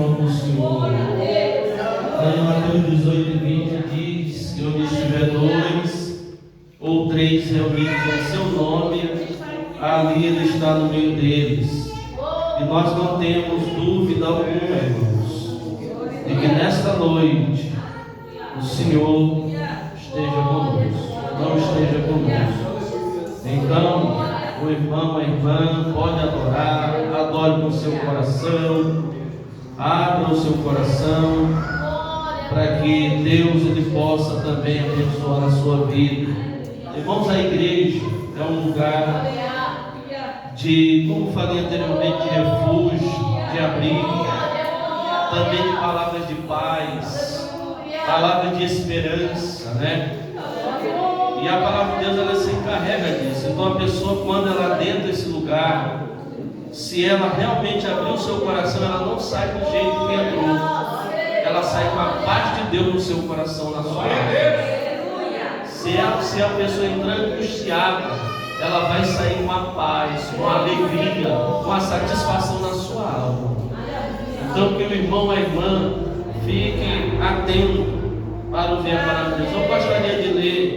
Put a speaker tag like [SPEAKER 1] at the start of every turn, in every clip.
[SPEAKER 1] irmão com o Senhor. Lá em Mateus 18:20 diz que onde estiver 2 ou 3 reunidos em seu nome, ali Ele está no meio deles. E nós não temos dúvida alguma, irmãos, de que nesta noite o Senhor esteja conosco, não esteja conosco. Então, o irmão, a irmã, pode adorar, adore com o seu coração, abra o seu coração, para que Deus Ele possa também abençoar a sua vida. Irmãos, a igreja é um lugar de, como falei anteriormente, de refúgio, de abrigo, também de palavras de paz, palavras de esperança, né? E a palavra de Deus, ela se encarrega disso. Então a pessoa, quando ela adentra esse lugar, se ela realmente abrir o seu coração, ela não sai do jeito que entrou. Ela sai com a paz de Deus no seu coração, na sua alma. Se a pessoa entrar angustiada, ela vai sair com a paz, com a alegria, com a satisfação na sua alma. Então que o irmão, a irmã, fique atento para ouvir a palavra de Deus. Eu gostaria de ler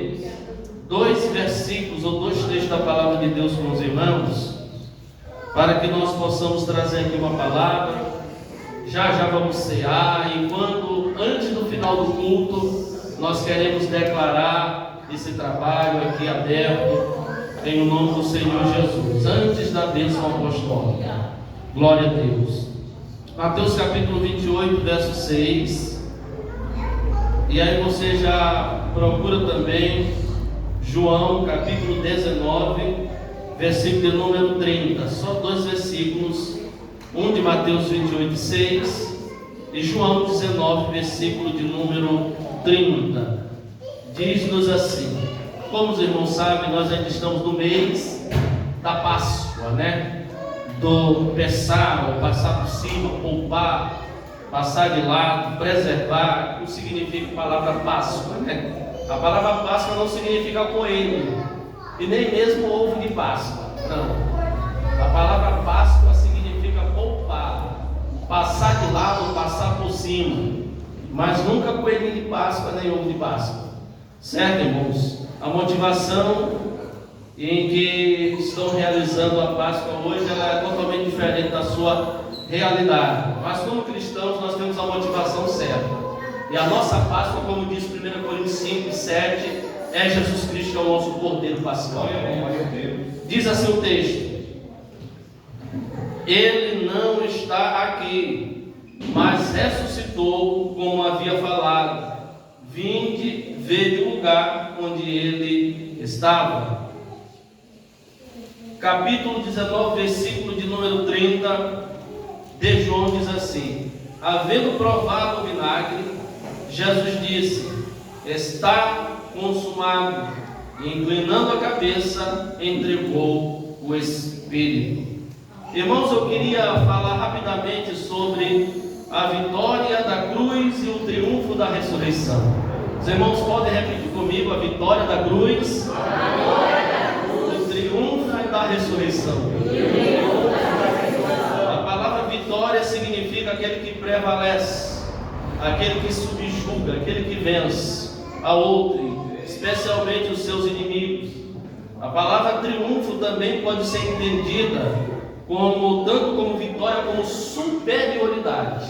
[SPEAKER 1] 2 versículos ou 2 textos da palavra de Deus com os irmãos, para que nós possamos trazer aqui uma palavra. Já vamos cear, e antes do final do culto, nós queremos declarar esse trabalho aqui aberto, em nome do Senhor Jesus, antes da bênção apostólica. Glória a Deus. Mateus capítulo 28, verso 6. E aí você já procura também João capítulo 19, versículo de número 30. Só 2 versículos, um de Mateus 28, 6 e João 19, versículo de número 30. Diz-nos assim: como os irmãos sabem, nós ainda estamos no mês da Páscoa, né? Do Pessar, ou passar por cima, poupar, passar de lado, preservar. O que significa a palavra Páscoa, né? A palavra Páscoa não significa coelho, e nem mesmo ovo de Páscoa, não. A palavra Páscoa significa poupar, passar de lado, passar por cima, mas nunca coelhinho de Páscoa, nem ovo de Páscoa. Certo, irmãos? A motivação em que estão realizando a Páscoa hoje, ela é totalmente diferente da sua realidade. Mas como cristãos, nós temos a motivação certa. E a nossa Páscoa, como diz 1 Coríntios 5, 7, é Jesus Cristo, que é o nosso Cordeiro Pascal. Diz assim o texto: Ele não está aqui, mas ressuscitou, como havia falado. Vinde, vede o lugar onde ele estava. Capítulo 19, versículo de número 30 de João diz assim: havendo provado o vinagre, Jesus disse: está consumado. E inclinando a cabeça, entregou o Espírito. Irmãos, eu queria falar rapidamente sobre a vitória da cruz e o triunfo da ressurreição. Os irmãos podem repetir comigo: a vitória da cruz, o triunfo da ressurreição. A palavra vitória significa aquele que prevalece, aquele que subjuga, aquele que vence a outro, especialmente os seus inimigos. A palavra triunfo também pode ser entendida tanto como vitória como superioridade.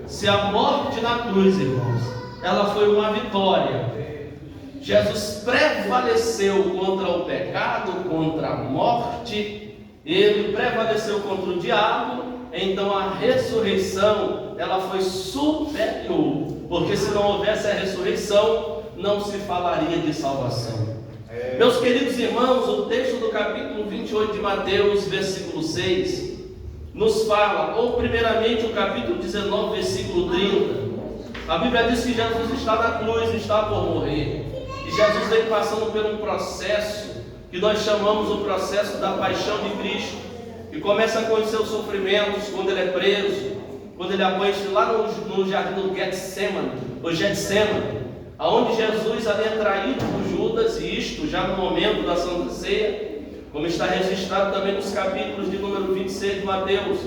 [SPEAKER 1] Se a morte na cruz, irmãos, ela foi uma vitória, Jesus prevaleceu contra o pecado, contra a morte, ele prevaleceu contra o diabo. Então a ressurreição, ela foi superior, porque se não houvesse a ressurreição, não se falaria de salvação. Meus queridos irmãos, o texto do capítulo 28 de Mateus, versículo 6, nos fala, ou primeiramente o capítulo 19, versículo 30, a Bíblia diz que Jesus está na cruz, está por morrer, e Jesus vem passando por um processo, que nós chamamos o processo da paixão de Cristo, que começa com os seus sofrimentos, quando ele é preso, quando ele apanha lá no jardim do Getsemane, aonde Jesus ali é traído por Judas, e isto já no momento da Santa Ceia, como está registrado também nos capítulos de número 26 de Mateus,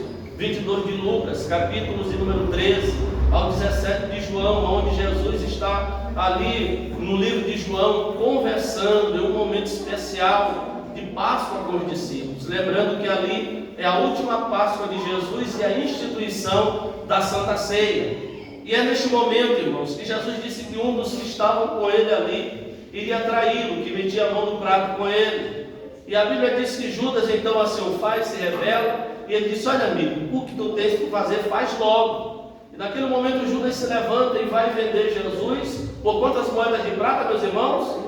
[SPEAKER 1] 22 de Lucas, capítulos de número 13 ao 17 de João, onde Jesus está ali no livro de João conversando em um momento especial de Páscoa com os discípulos, lembrando que ali é a última Páscoa de Jesus e a instituição da Santa Ceia. E é neste momento, irmãos, que Jesus disse que um dos que estavam com ele ali iria traí-lo, que metia a mão no prato com ele. E a Bíblia diz que Judas então assim o faz, se revela, e ele disse: olha amigo, o que tu tens que fazer, faz logo. E naquele momento Judas se levanta e vai vender Jesus por quantas moedas de prata, meus irmãos?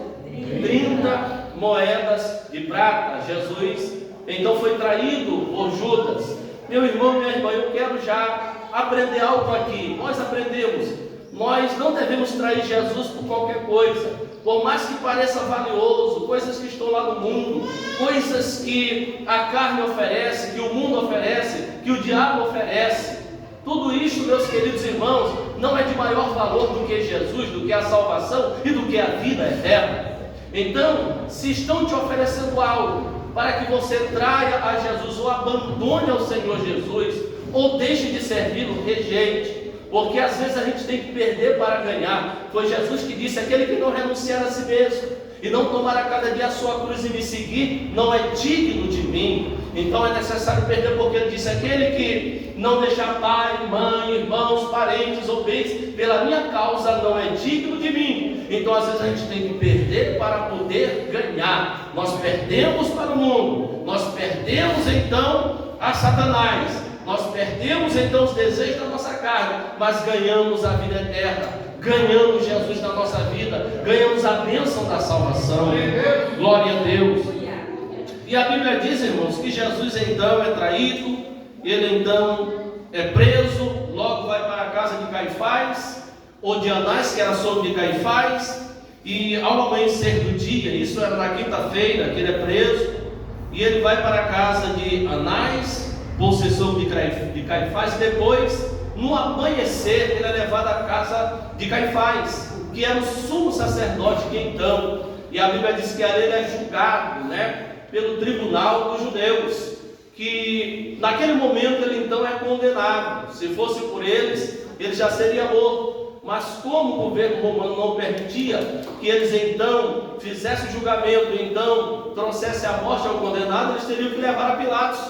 [SPEAKER 1] 30 moedas de prata. Jesus então foi traído por Judas. Meu irmão, minha irmã, eu quero já aprender algo aqui. Nós aprendemos, nós não devemos trair Jesus por qualquer coisa, por mais que pareça valioso, coisas que estão lá no mundo, coisas que a carne oferece, que o mundo oferece, que o diabo oferece. Tudo isso, meus queridos irmãos, não é de maior valor do que Jesus, do que a salvação e do que a vida eterna. Então, se estão te oferecendo algo para que você traia a Jesus ou abandone ao Senhor Jesus, ou deixe de servi-lo, rejeite. Porque às vezes a gente tem que perder para ganhar. Foi Jesus que disse: aquele que não renunciar a si mesmo e não tomar a cada dia a sua cruz e me seguir, não é digno de mim. Então é necessário perder, porque ele disse: aquele que não deixar pai, mãe, irmãos, parentes ou bens pela minha causa, não é digno de mim. Então às vezes a gente tem que perder para poder ganhar. Nós perdemos para o mundo, nós perdemos então a Satanás, nós perdemos então os desejos da nossa carne, mas ganhamos a vida eterna, ganhamos Jesus na nossa vida, ganhamos a bênção da salvação. Glória a Deus. E a Bíblia diz, irmãos, que Jesus então é traído, ele então é preso, logo vai para a casa de Caifás, ou de Anás, que era sogro de Caifás, e ao amanhecer do dia, isso era na quinta-feira que ele é preso, e ele vai para a casa de Anás, por ser sogro de Caifás. Depois, no amanhecer, ele é levado à casa de Caifás, que era o sumo sacerdote de então, e a Bíblia diz que ali ele é julgado, pelo tribunal dos judeus, que naquele momento ele então é condenado. Se fosse por eles, ele já seria morto. Mas como o governo romano não permitia que eles então fizessem o julgamento, então trouxessem a morte ao condenado, eles teriam que levar a Pilatos.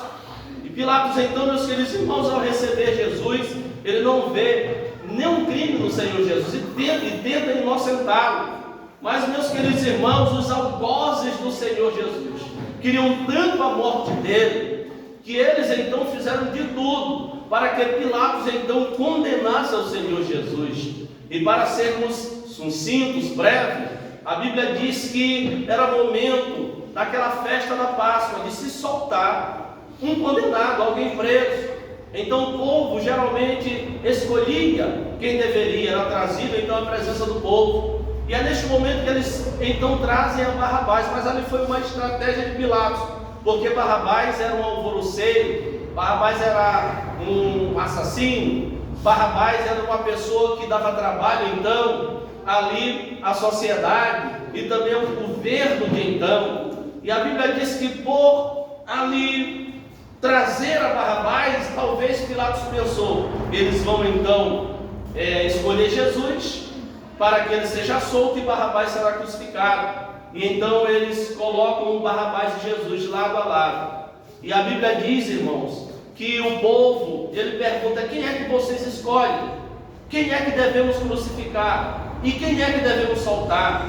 [SPEAKER 1] E Pilatos então, meus queridos irmãos, ao receber Jesus, ele não vê nenhum crime no Senhor Jesus e tenta inocentá-lo. Mas, meus queridos irmãos, os algozes do Senhor Jesus queriam tanto a morte dele, que eles então fizeram de tudo para que Pilatos então condenasse ao Senhor Jesus. E para sermos sucintos, breves, a Bíblia diz que era momento daquela festa da Páscoa de se soltar um condenado, alguém preso. Então o povo geralmente escolhia quem deveria, era trazido então à presença do povo. E é neste momento que eles então trazem a Barrabás, mas ali foi uma estratégia de Pilatos, porque Barrabás era um alvoroceiro, Barrabás era um assassino, Barrabás era uma pessoa que dava trabalho então ali à sociedade e também ao governo de então. E a Bíblia diz que por ali trazer a Barrabás, talvez Pilatos pensou: eles vão então escolher Jesus para que ele seja solto e Barrabás será crucificado. E então eles colocam o Barrabás de Jesus lado a lado. E a Bíblia diz, irmãos, que o povo, ele pergunta: quem é que vocês escolhem? Quem é que devemos crucificar? E quem é que devemos soltar?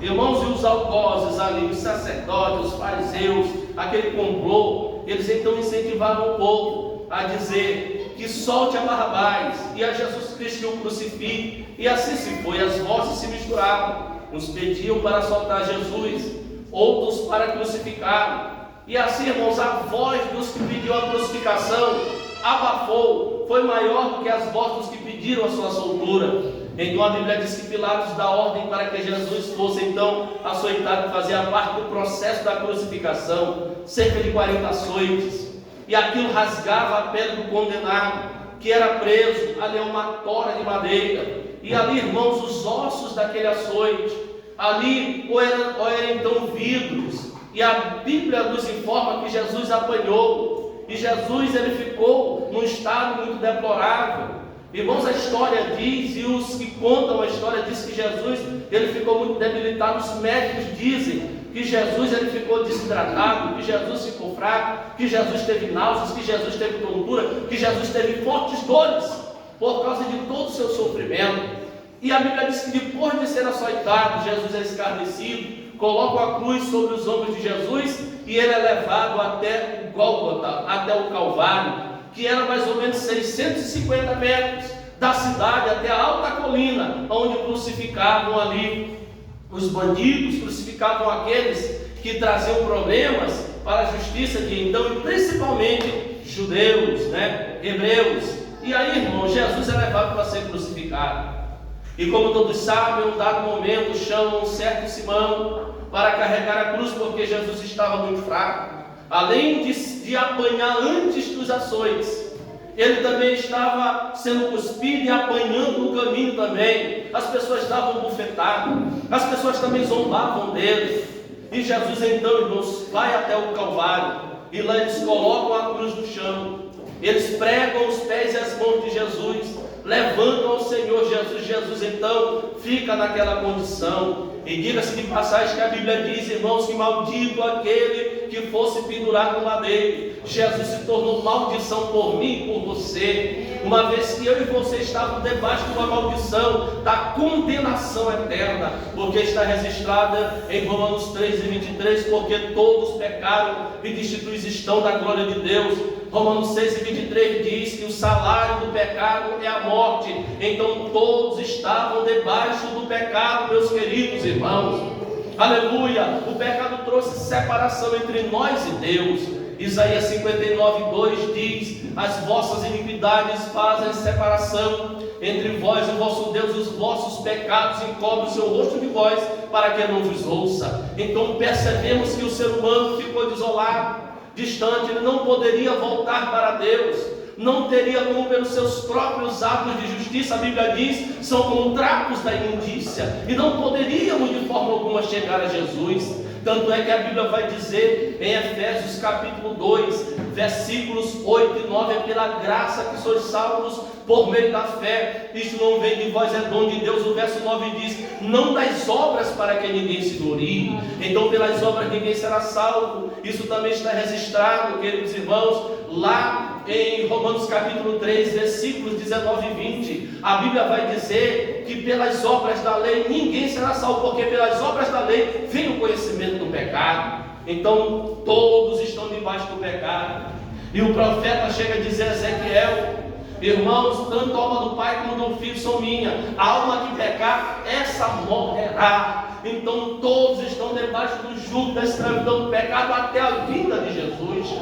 [SPEAKER 1] Irmãos, e os algozes ali, os sacerdotes, os fariseus, aquele complô, eles então incentivavam o povo a dizer que solte a Barrabás e a Jesus Cristo que o crucifique. E assim se foi, as vozes se misturavam. Uns pediam para soltar Jesus, outros para crucificá-lo. E assim, irmãos, a voz dos que pediam a crucificação abafou, foi maior do que as vozes dos que pediram a sua soltura. Então a Bíblia diz que Pilatos dá ordem para que Jesus fosse então açoitado, fazia parte do processo da crucificação, cerca de 40 açoites, e aquilo rasgava a pele do condenado, que era preso, ali é uma tora de madeira, e ali, irmãos, os ossos daquele açoite, ali ou eram então vidros, e a Bíblia nos informa que Jesus apanhou, E Jesus, ele ficou num estado muito deplorável. Irmãos, a história diz, e os que contam a história diz que Jesus, ele ficou muito debilitado. Os médicos dizem que Jesus, ele ficou desidratado, que Jesus ficou fraco, que Jesus teve náuseas, que Jesus teve tontura, que Jesus teve fortes dores por causa de todo o seu sofrimento. E a Bíblia diz que depois de ser açoitado, Jesus é escarnecido, colocam a cruz sobre os ombros de Jesus e ele é levado até o Gólgota, até o Calvário, que era mais ou menos 650 metros da cidade até a alta colina, onde crucificavam ali os bandidos, crucificavam aqueles que traziam problemas para a justiça de então, e principalmente judeus, hebreus. E aí, irmão, Jesus é levado para ser crucificado. E como todos sabem, em um dado momento chamam um certo Simão para carregar a cruz, porque Jesus estava muito fraco. Além de apanhar antes dos açoites, ele também estava sendo cuspido e apanhando no caminho também. As pessoas davam bufetada, as pessoas também zombavam dele. E Jesus então, irmãos, vai até o Calvário, e lá eles colocam a cruz no chão, eles pregam os pés e as mãos de Jesus, levantam ao Senhor Jesus. Jesus então fica naquela condição. E diga-se de passagem que a Bíblia diz, irmãos, que maldito aquele que fosse pendurado no madeiro. Jesus se tornou maldição por mim e por você, uma vez que eu e você estávamos debaixo de uma maldição da condenação eterna, porque está registrada em Romanos 3:23, porque todos pecaram e destituídos estão da glória de Deus. Romanos 6:23 diz que o salário do pecado é a morte. Então todos estavam debaixo do pecado, meus queridos irmãos. Aleluia! O pecado trouxe separação entre nós e Deus. Isaías 59:2 diz: as vossas iniquidades fazem separação entre vós e o vosso Deus, os vossos pecados encobrem o seu rosto de vós, para que não vos ouça. Então percebemos que o ser humano ficou desolado, distante, ele não poderia voltar para Deus, não teria como, pelos seus próprios atos de justiça, a Bíblia diz, são como trapos da imundícia, e não poderíamos de forma alguma chegar a Jesus. Tanto é que a Bíblia vai dizer em Efésios capítulo 2, versículos 8 e 9, é pela graça que sois salvos por meio da fé, isto não vem de vós, é dom de Deus. O verso 9 diz, não das obras para que ninguém se glorie. Então pelas obras ninguém será salvo. Isso também está registrado, queridos irmãos, lá em Romanos capítulo 3, versículos 19 e 20, a Bíblia vai dizer que pelas obras da lei ninguém será salvo, porque pelas obras da lei vem o conhecimento do pecado. Então todos estão debaixo do pecado. E o profeta chega a dizer a Ezequiel, irmãos, tanto a alma do pai como do filho são minha, a alma que pecar, essa morrerá. Então todos estão debaixo do jugo da escravidão do pecado até a vinda de Jesus.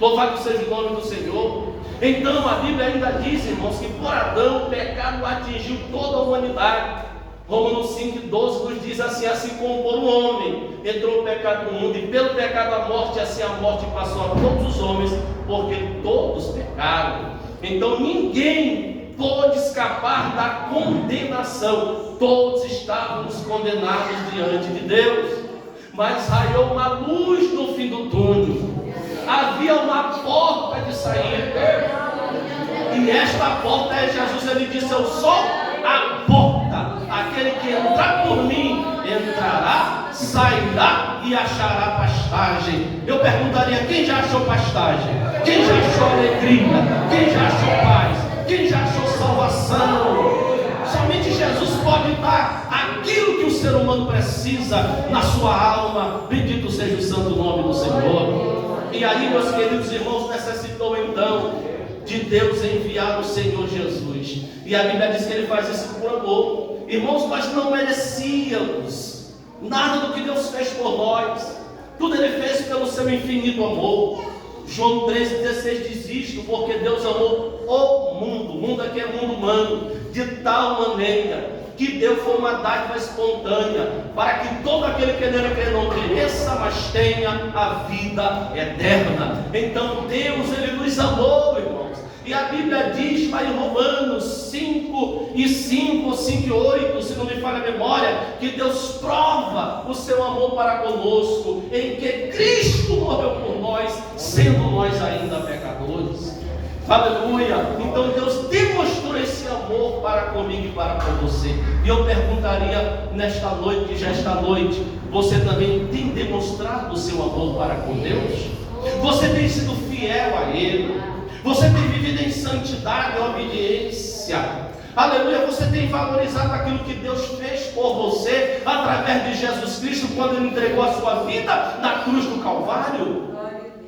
[SPEAKER 1] Louvado seja o nome do Senhor. Então a Bíblia ainda diz, irmãos, que por Adão o pecado atingiu toda a humanidade. Romanos 5:12 nos diz assim: assim como por um homem entrou o pecado no mundo, e pelo pecado a morte, assim a morte passou a todos os homens, porque todos pecaram. Então ninguém pôde escapar da condenação, todos estávamos condenados diante de Deus. Mas raiou uma luz no fim do túnel, havia uma porta de saída, e esta porta é Jesus. Ele disse: eu sou a porta, aquele que entrar por mim entrará, sairá e achará pastagem. Eu perguntaria: quem já achou pastagem? Quem já achou alegria? Quem já achou paz? Quem já achou salvação? Somente Jesus pode dar aquilo que o ser humano precisa na sua alma. Bendito seja o santo nome do Senhor. E aí, meus queridos irmãos, necessitou então de Deus enviar o Senhor Jesus. E a Bíblia diz que Ele faz isso por amor. Irmãos, nós não merecíamos nada do que Deus fez por nós. Tudo Ele fez pelo seu infinito amor. João 13,16 diz isto: porque Deus amou o mundo aqui é mundo humano, de tal maneira que deu foi uma dádiva espontânea, para que todo aquele que nele crê não pereça, mas tenha a vida eterna. Então Deus, Ele nos amou, irmãos. E a Bíblia diz lá em Romanos 5:5 ou 5:8, se não me falha a memória, que Deus prova o seu amor para conosco, em que Cristo morreu por nós, nós, sendo nós ainda pecadores. Aleluia. Então Deus demonstrou esse amor para comigo e para com você. E eu perguntaria nesta noite, que já esta noite, você também tem demonstrado o seu amor para com Deus? Você tem sido fiel a Ele? Você tem vivido em santidade e obediência? Aleluia. Você tem valorizado aquilo que Deus fez por você através de Jesus Cristo, quando Ele entregou a sua vida na cruz do Calvário?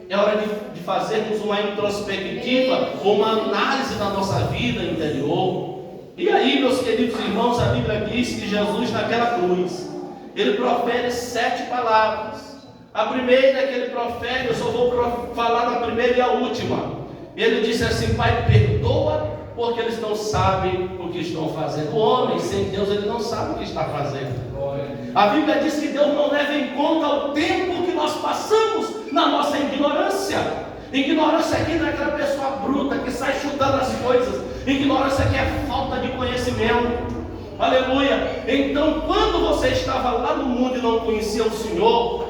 [SPEAKER 1] É hora de fazermos uma introspectiva, uma análise da nossa vida interior. E aí, meus queridos irmãos, a Bíblia diz que Jesus naquela cruz, Ele profere 7 palavras. A primeira que Ele profere, eu só vou falar da primeira e a última. Ele disse assim: Pai, perdoa, porque eles não sabem o que estão fazendo. O homem sem Deus, ele não sabe o que está fazendo. A Bíblia diz que Deus não leva em conta o tempo que nós passamos na nossa ignorância. Ignorância aqui não é aquela pessoa bruta que sai chutando as coisas. Ignorância aqui é falta de conhecimento. Aleluia. Então, quando você estava lá no mundo e não conhecia o Senhor,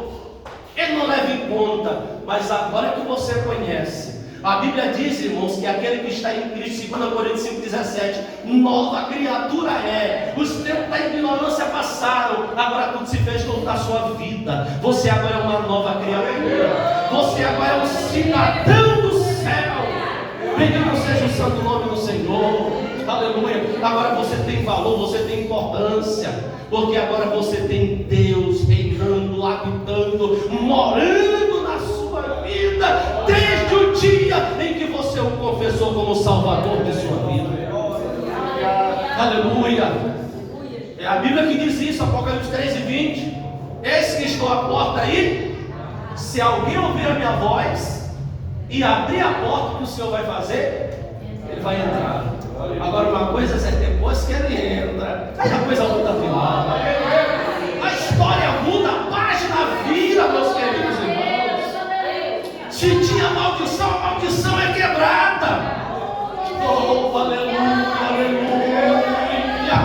[SPEAKER 1] Ele não leva em conta. Mas agora que você conhece, a Bíblia diz, irmãos, que aquele que está em Cristo, 2 Coríntios 5,17, nova criatura é. Os tempos da ignorância passaram, agora tudo se fez novo na sua vida. Você agora é uma nova criatura. Você agora é um cidadão do céu. Bendito seja o santo nome do Senhor. Aleluia. Agora você tem valor, você tem importância, porque agora você tem Deus reinando, habitando, morando na sua vida, desde o dia em que você o confessou como Salvador de sua vida. Aleluia. É a Bíblia que diz isso, Apocalipse 13:20. Eis que estou à porta aí. Se alguém ouvir a minha voz e abrir a porta, o que o Senhor vai fazer? Ele vai entrar. Agora uma coisa é depois que ele entra, aí a coisa muda final. A história muda, a página vira, meus queridos irmãos. Se tinha maldição, a maldição é quebrada. Oh, aleluia, aleluia.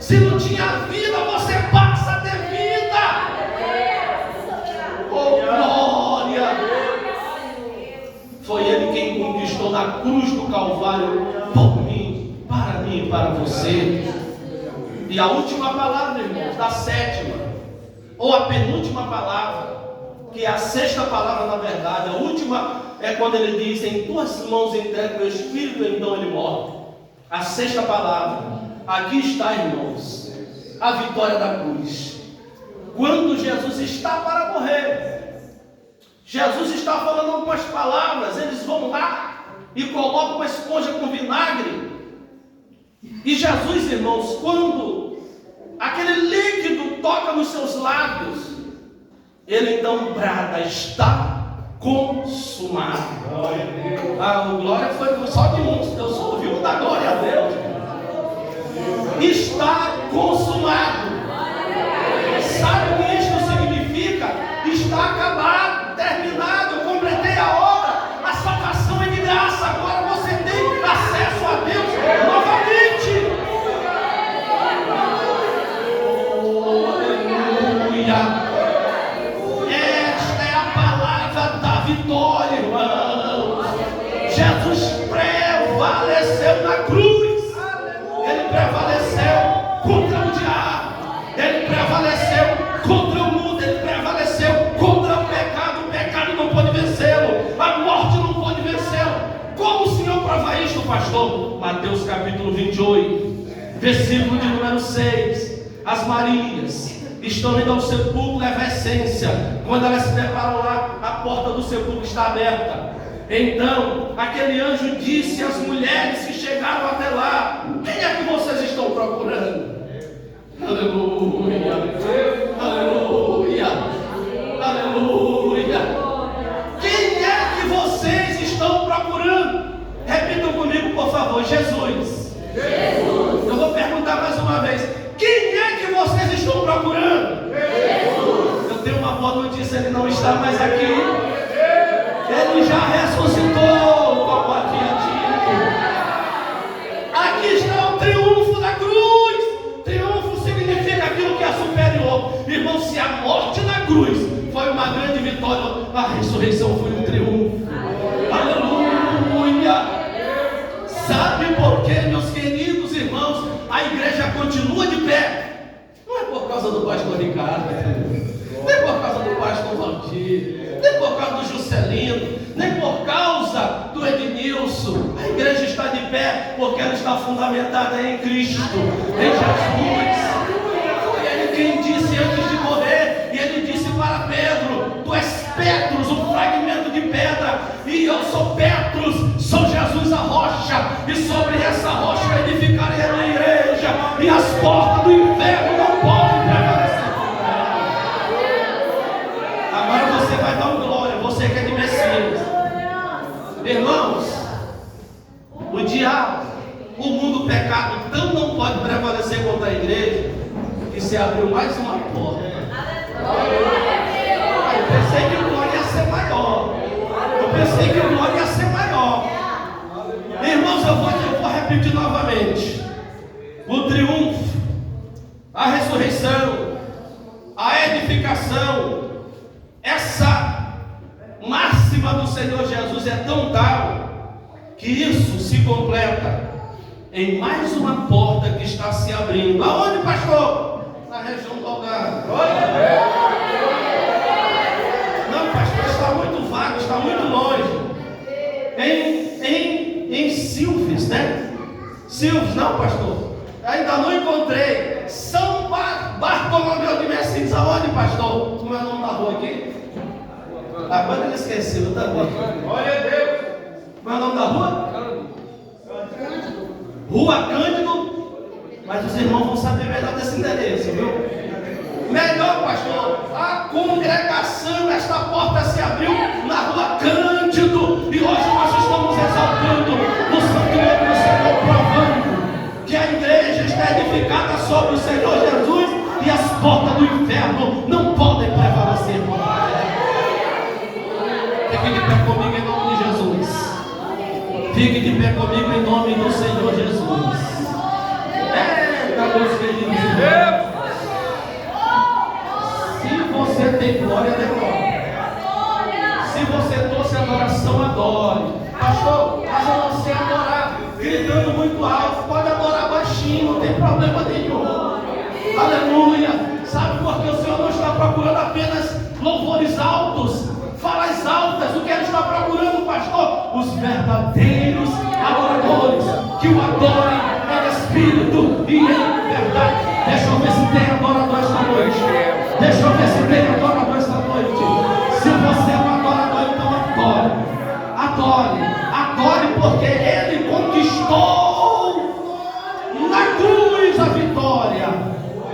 [SPEAKER 1] Se não tinha vida, você passa a ter vida. Oh, glória. Foi Ele quem conquistou na cruz do Calvário por mim, e para você. E a última palavra, irmãos, da sétima, ou a penúltima palavra, que é a sexta palavra na verdade, a última é quando Ele diz: em tuas mãos entrego meu espírito, então Ele morre. A sexta palavra, aqui está, irmãos, a vitória da cruz. Quando Jesus está para morrer, Jesus está falando algumas palavras, eles vão lá e colocam uma esponja com vinagre. E Jesus, irmãos, quando aquele líquido toca nos seus lábios, Ele então brada: está consumado. A glória foi só de uns, Deus ouviu da glória a Deus. Está consumado. Sabe o que isso significa? Está acabado, terminado, eu completei a obra. A salvação é de graça, agora você tem acesso a Deus novamente. Oh, aleluia. Esta é a palavra da vitória, irmãos. Jesus prevaleceu na cruz. Ele prevaleceu contra o diabo. Ele prevaleceu contra o mundo. Ele prevaleceu contra o pecado. O pecado não pode vencê-lo. A morte não pode vencê-lo. Como o Senhor prova isto, pastor? Mateus capítulo 28, versículo de número 6. As Marias estão indo ao sepulcro, leva a essência. Quando elas se deparam lá, a porta do sepulcro está aberta. Então, aquele anjo disse às mulheres que chegaram até lá: quem é que vocês estão procurando? Aleluia, aleluia, aleluia. Quem é que vocês estão procurando? Repitam comigo, por favor. Jesus. Eu vou perguntar mais uma vez: quem é que vocês estão procurando? Jesus. Eu tenho uma boa notícia: Ele não está mais aqui. Ele já ressuscitou, como havia dito. Aqui está o triunfo da cruz. Triunfo significa aquilo que é superior. Irmão, se a morte na cruz foi uma grande vitória, a ressurreição foi um triunfo. Aleluia! Sabe por quê, meus queridos irmãos, a igreja continua de pé? Não é por causa do pastor Ricardo, nem por causa do pastor Valdir, nem por causa do Juscelino, nem por causa do Ednilson. A igreja está de pé porque ela está fundamentada em Cristo, em Jesus. Foi ele quem disse antes de morrer, e ele disse para Pedro: tu és Petros, um fragmento de pedra, e eu sou Petros, sou Jesus a rocha, e sobre essa rocha edificarei a minha igreja, e as portas do inferno não podem prevalecer. Agora você vai dar um glória, você que é de Messias. Irmãos, o diabo, o mundo, o pecado, então não pode prevalecer contra a igreja, que se abriu mais uma porta. Eu pensei que o glória ia ser maior. Eu pensei que o glória ia ser maior. Irmãos, eu vou repetir novamente. O triunfo, a ressurreição, a edificação, essa máxima do Senhor Jesus é tão tal que isso se completa em mais uma porta que está se abrindo. Aonde, pastor? Na região do Algarve. Não, pastor, está muito vago, está muito longe. Em Silves, né? Silves, não, pastor? Ainda não encontrei. São Bartolomeu de Messias. Aonde, pastor? Como é o nome da rua aqui? Agora ele esqueceu, tá bom. Glória a Deus. Como é o nome da rua? Rua Cândido. Mas os irmãos vão saber melhor desse endereço, viu? Melhor, pastor, a congregação, esta porta se abriu na Rua Cândido, e hoje nós estamos exaltando o santo nome do Senhor, provando que a igreja está edificada sobre o Senhor Jesus, e as portas do inferno não podem prevalecer. Fique de pé comigo em nome de Jesus. Fique de pé comigo em nome do Senhor Jesus. Meus queridos irmãos, se você tem glória, dê glória. Se você trouxe adoração, adore. Pastor, mas eu não sei adorar gritando muito alto. Pode adorar baixinho, não tem problema nenhum. Aleluia. Sabe por que o Senhor não está procurando apenas louvores altos, falas altas? O que Ele está procurando, pastor? Os verdadeiros adoradores que o adorem em espírito e em verdade. Deixa eu ver se tem adorador esta noite. Deixa eu ver se tem adorador esta noite. Se você é um adorador, então adore. Adore. Adore, porque Ele conquistou na cruz a vitória.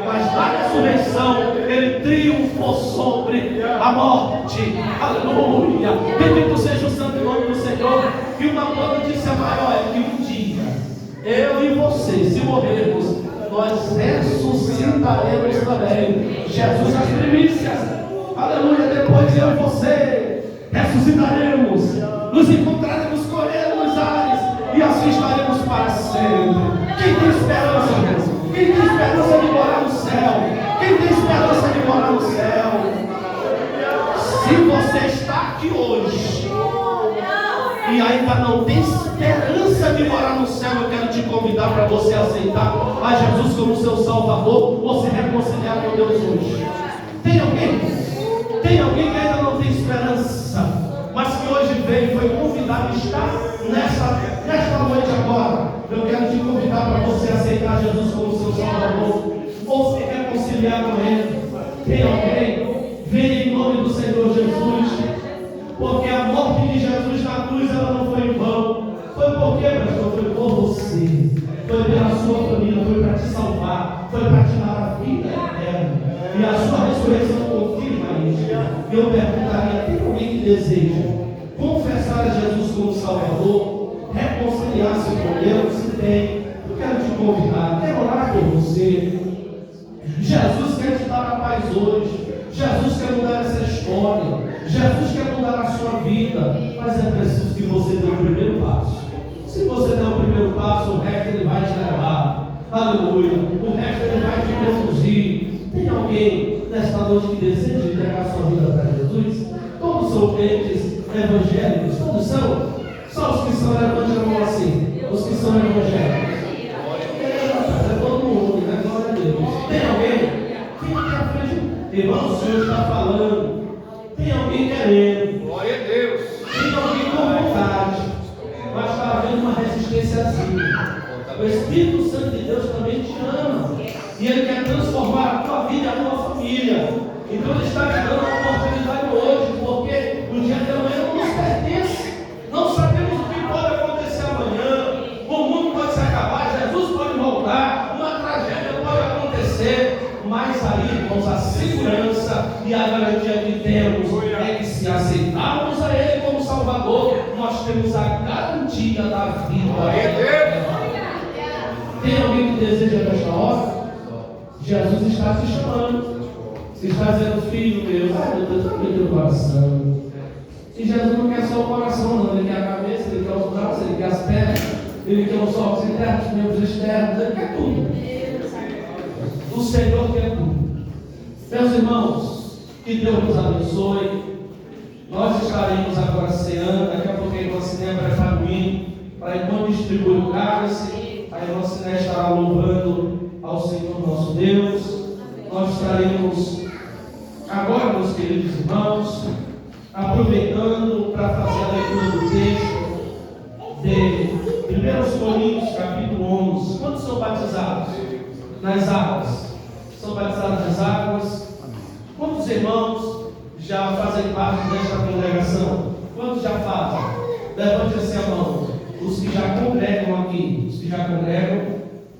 [SPEAKER 1] Mas na ressurreição Ele triunfou sobre a morte. Aleluia. Bendito seja o santo nome do Senhor. E uma boa notícia maior é que um dia eu e você, se morrermos, nós ressuscitaremos também. Jesus as primícias. Aleluia. Depois eu e você ressuscitaremos, nos encontraremos com Ele nos ares, e assim estaremos para sempre. Quem tem esperança, Jesus? Quem tem esperança de morar no céu? Quem tem esperança de morar no céu? Se você está aqui hoje e ainda não tem esperança de morar no céu, eu quero te convidar para você aceitar a Jesus como seu Salvador, ou se reconciliar com Deus hoje. Tem alguém? Tem alguém que ainda não tem esperança, mas que hoje veio e foi convidado a estar nesta noite agora? Eu quero te convidar para você aceitar Jesus como seu Salvador, ou se reconciliar com Ele. Tem alguém? Venha em nome do Senhor Jesus, porque a morte de Jesus na cruz, ela não foi em vão. Foi por quê, pastor? Foi por você, foi pela sua família, foi para te salvar, foi para te dar a vida eterna, e a sua ressurreição confirma isso. E eu perguntaria: tem alguém que deseja confessar a Jesus como Salvador, reconciliar-se com Deus? Se tem, eu quero te convidar, quero orar por você. Jesus quer te dar a paz hoje. Jesus quer mudar essa história. Jesus quer mudar a sua vida. Mas é preciso que você dê o primeiro passo. Se você der o primeiro passo, o resto Ele vai te levar. Aleluia. O resto Ele vai te conduzir. Tem alguém nesta noite que deseja entregar sua vida para Jesus? Todos são
[SPEAKER 2] são crentes evangélicos? Todos são? Só os que são evangélicos assim. Os que são evangélicos. É todo mundo, né? Glória a Deus. Tem alguém? Quem está à frente? Irmão, o Senhor está falando. Tem alguém querendo.
[SPEAKER 3] Glória a Deus.
[SPEAKER 2] Tem alguém com vontade. Mas está havendo uma resistência assim. O Espírito Santo de Deus também te ama. E Ele quer transformar a tua vida e a tua família. Então Ele está te dando uma oportunidade hoje, porque o dia de amanhã não nos pertence. Não sabemos o que pode acontecer amanhã. O mundo pode se acabar, Jesus pode voltar, uma tragédia pode acontecer. Mas aí, irmãos, a segurança e a garantia que temos é que se aceitarmos a Ele como Salvador, nós temos a garantia da vida. Tem alguém que deseja nesta hora? Jesus está te chamando. Está dizendo, filho meu, Deus, abre teu coração. E Jesus não quer só o coração, não. Ele quer a cabeça, Ele quer os braços, Ele quer as pernas, Ele quer os olhos internos, os membros externos, Ele quer tudo. O Senhor quer tudo. Meus irmãos, que Deus nos abençoe. Nós estaremos agora ceando. Daqui a pouco a irmã Ciné vai para mim, para enquanto distribuir o cálice, a irmã Ciné estará louvando ao Senhor nosso Deus. Nós estaremos agora, meus queridos irmãos, aproveitando para fazer a leitura do texto de 1 Coríntios, capítulo 11. Quantos são batizados nas águas? São batizados nas águas? Quantos irmãos já fazem parte desta congregação? Quantos já fazem? Levante assim a mão. Os que já congregam aqui. Os que já congregam,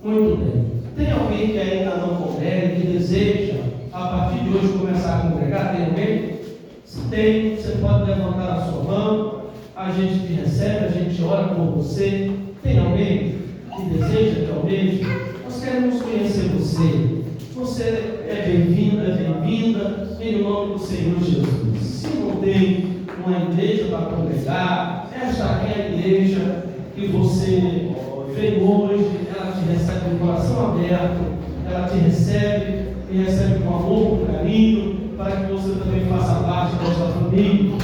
[SPEAKER 2] muito bem. Tem alguém que ainda não congrega, que deseja, a partir de hoje, começar a congregar? Tem alguém? Se tem, você pode levantar a sua mão, a gente te recebe, a gente ora por você. Tem alguém que deseja, que almeja? Nós queremos conhecer você. Você é bem-vinda, é bem-vinda, em nome do Senhor Jesus. Se não tem uma igreja para congregar, esta é a igreja que você veio hoje. Ela te recebe com o coração aberto, ela te recebe e recebe com amor, com carinho, para que você também faça parte desta família.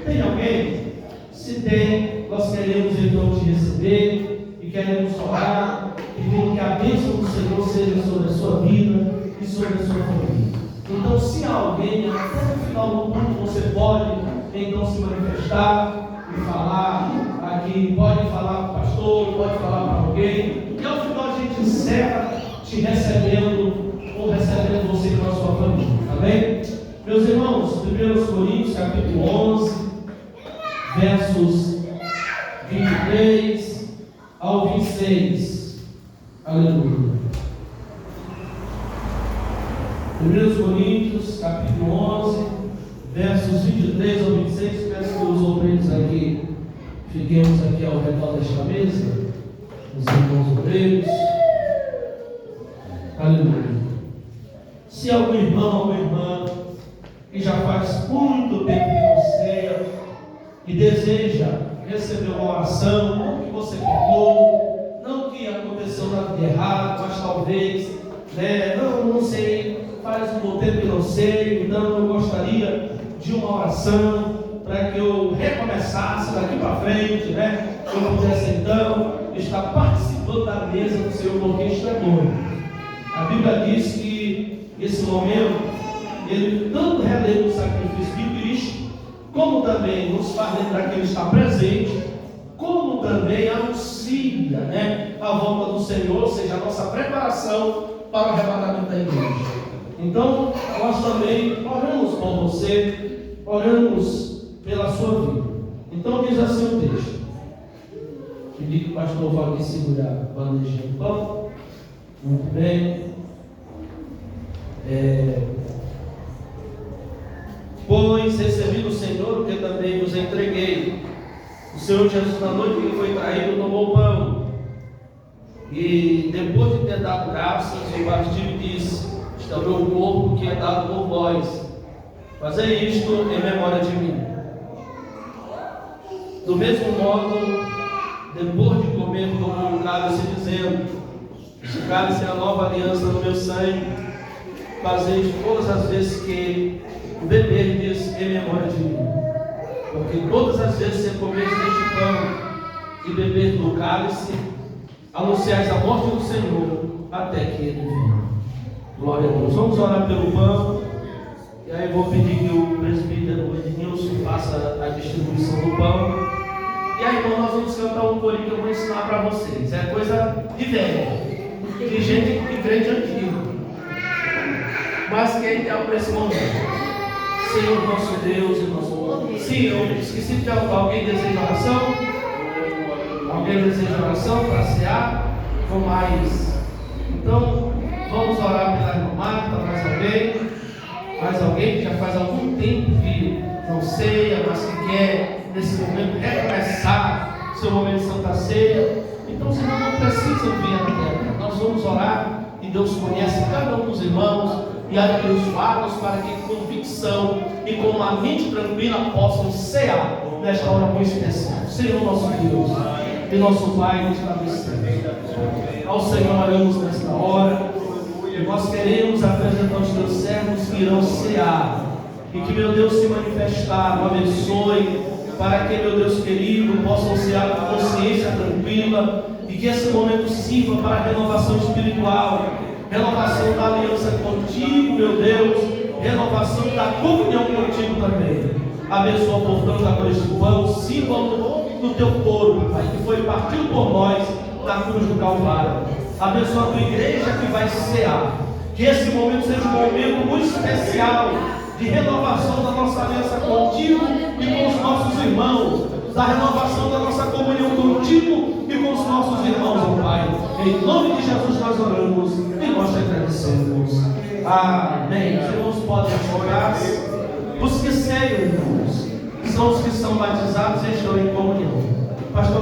[SPEAKER 2] Tem alguém? Se tem, nós queremos então te receber e queremos orar, pedindo que a bênção do Senhor seja sobre a sua vida e sobre a sua família. Então, se há alguém, até no final do culto você pode então se manifestar e falar aqui, pode falar com o pastor, pode falar para alguém, e ao final a gente encerra te recebendo ou recebendo você com a sua família, tá bem? Meus irmãos, 1 Coríntios capítulo 11, versos 23 ao 26, aleluia. 1 Coríntios capítulo 11, versos 23 ao 26, peço que os obreiros aqui, fiquemos aqui ao redor desta mesa, os irmãos obreiros, aleluia. Se algum irmão, alguma irmã, que já faz muito tempo que não ceia, e deseja receber uma oração, não que você pecou, não que aconteceu nada de errado, mas talvez, não sei, faz um bom tempo que não sei, então eu gostaria de uma oração para que eu recomeçasse daqui para frente, que eu pudesse então estar participando da mesa do Senhor, porque isto é bom. A Bíblia diz que esse momento, ele tanto relembra o sacrifício de Cristo, como também nos faz lembrar que Ele está presente, como também anuncia a volta do Senhor, ou seja, a nossa preparação para o arrebatamento da igreja. Então, nós também oramos por você, oramos pela sua vida. Então, diz assim o texto. Pedi que o pastor Valdir segurar a bandejinha do pão. Muito bem. Pois recebi do Senhor o que também vos entreguei. O Senhor Jesus, na noite que foi traído, tomou o pão. E depois de ter dado graças, o partiu e disse: este é o meu corpo que é dado por vós. Fazei isto em memória de mim. Do mesmo modo, depois de comer, tomou o cálice, dizendo: este cálice é a nova aliança no meu sangue. Fazei todas as vezes que beberdes em memória de mim. Porque todas as vezes que você comer deste pão e beber do cálice, anunciais a morte do Senhor até que Ele venha. Glória a Deus. Vamos orar pelo pão. E aí vou pedir que o presbítero Ednilson faça a distribuição do pão. E aí, irmão, nós vamos cantar um corinho que eu vou ensinar para vocês. É coisa de velho, de gente de crente antigo, mas que é ideal para esse momento. Senhor nosso Deus e nosso Pai. Sim, eu esqueci de perguntar. Alguém deseja oração? Alguém deseja oração para cear? Com mais. Então, vamos orar pela irmã Marta. Mais alguém? Mais alguém que já faz algum tempo que não ceia, mas que quer nesse momento recomeçar seu momento de Santa Ceia? Então, os irmãos não precisam vir à terra. Nós vamos orar e Deus conhece cada um dos irmãos e abençoá-los para que com convicção e com uma mente tranquila possam cear nesta hora muito especial. Senhor nosso Deus e nosso Pai, nos agradecemos. Ao Senhor oramos nesta hora e nós queremos apresentar os teus servos que irão cear e que, meu Deus, se manifestar, o abençoe, para que, meu Deus querido, possam cear com consciência tranquila e que esse momento sirva para a renovação espiritual, renovação da aliança contigo, meu Deus, renovação da comunhão contigo também. Abençoa, portanto, agora este pão, símbolo do teu corpo, Pai, que foi partido por nós na cruz do Calvário. Abençoa a tua igreja que vai cear, que esse momento seja um momento muito especial de renovação da nossa aliança contigo e com os nossos irmãos, da renovação da nossa comunhão contigo e com os nossos irmãos, ó Pai. Em nome de Jesus nós oramos e nós te agradecemos. Amém. Os irmãos podem jogar-se. Os que ceiam, irmãos, são os que são batizados e estão em comunhão. Pastor